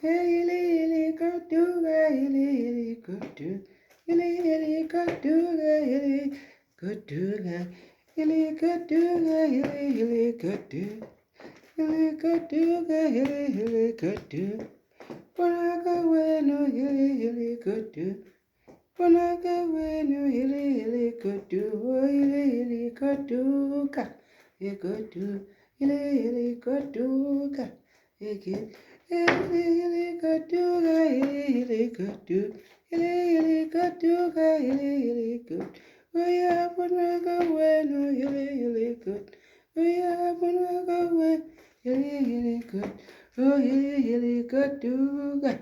Ili kotuga ili kotu ili kotuga ili kotuga ili kotuga ili kotu ili kotuga ili kotu Wanaka wenu ili kotu Wanaka wenu ili kotu ili kotuka Ikotu ili kotuka Ikit Helikatuga, helikatu, helikatuga, helikut. Oya punaga wenu, helikut. Oya punaga wenu, helikut. Oh helikatuga,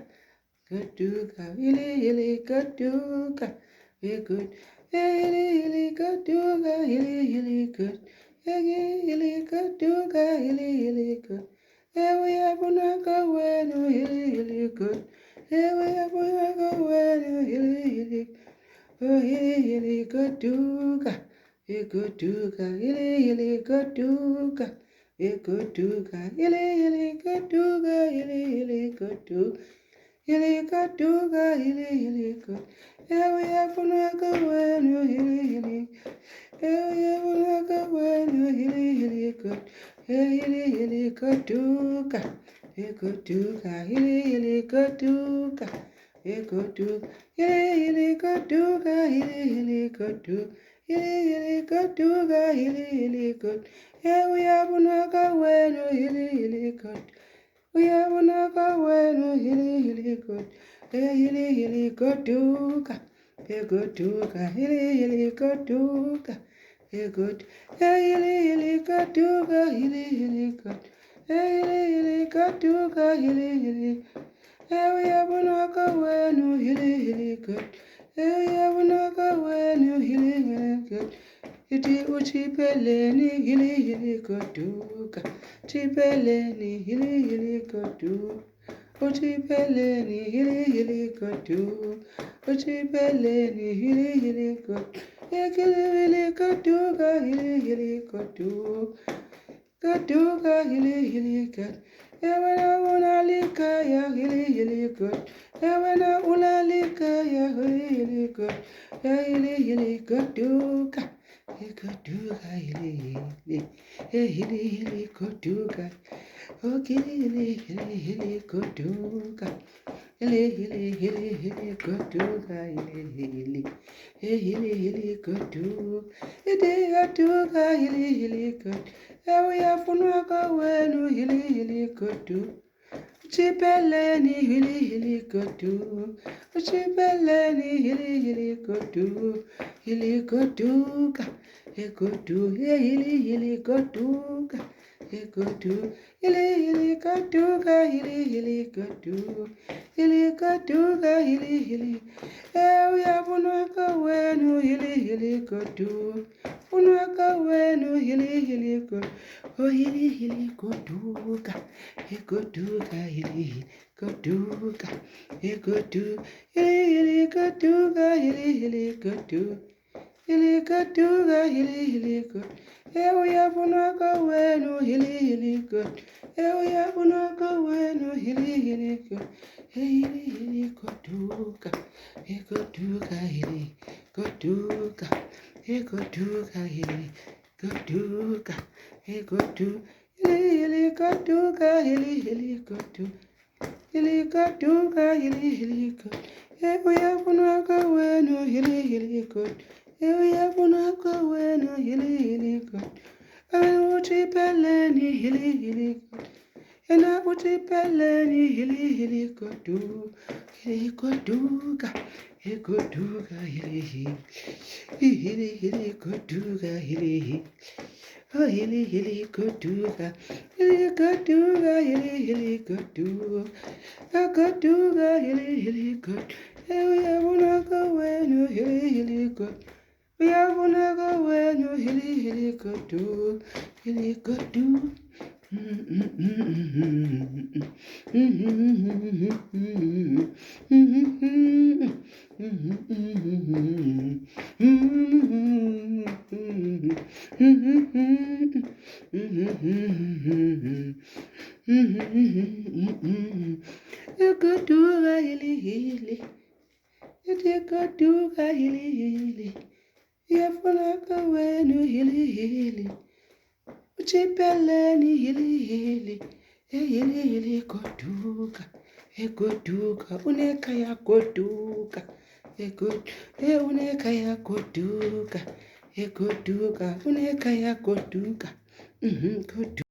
katuga, helikatuga, helikut. Helikatuga, helikut. Helikatuga, helikut. We have a bueno, hilly good. We have a bueno, hilly. Oh, hilly good duga. A good duga, hilly good duga. A good duga, hilly good duga, hilly good duga. Hilly good duga, hilly good. We have a bueno, hilly. We have a bueno, hilly good. Hilly katuka, ekotuka, hilly katuka, ekotuka, hilly katuka, hilly katuka, hilly katuka, hilly kut. We have another bueno, hilly kut. We have another bueno, hilly kut. Hilly katuka, ekotuka, hilly katuka. Good, hilly katuga, hilly cut, hilly katuga, hilly. We have another bueno, hilly cut. We have another bueno, hilly cut. Iti uchi peleni, hilly katuga, chipeleni, hilly katu. Uchi peleni, hilly katu. Uchi peleni, hilly katu. Hilly katuga, hilly katu, katuga, hilly kat. Ewana una lika ya hilly kat. Ewana una lika ya hilly kat. Hilly katuga, katuga, hilly katuga. Oh, hilly katuga. Hilly katuga, hilly katu, katuga, hilly kat. We have funaka wenu, hilly katu. Chipeleni, hilly katu. Chipeleni, hilly katu. Hilly katuga, ekotu, hilly katuga. Ekotu, hilly katuga, hilly katu. Hilly katuga, hilly. We have funaka wenu, hilly katu. Funaka wenu, hilly katu. Oh, hilly katuga. Ekotuga, hilly katuga. Ekotu, hilly katuga, hilly katu. Hilly katuga, hilly katu. We have funaka wenu, hilly katu. We have funaka wenu, hilly katu. Hilly katuga, ekotuga, hilly katuga, ekotuga, hilly katuga, ekotu, hilly katuga, hilly katu, hilly katuga, hilly katu. We have funaka wenu, hilly katu. We have funaka wenu, hilly katu. Uchi peleni, hilly katu. Ena uchi peleni, hilly katu. Hilly katuga, ekotuga, hilly katuga, hilly. Oh, hilly katuga, hilly katu. Katuga, hilly katu. We have funaka wenu, hilly katu. We have funaka wenu, hilly katu. Hilly katu. Goduga hili hili. Ete goduga hili hili. Yafunaka wenu hili hili. Uchipeleni hili hili. Hili hili goduga. Goduga. Uneka ya goduga. Uneka ya goduga. Goduga. Uneka ya goduga. Goduga.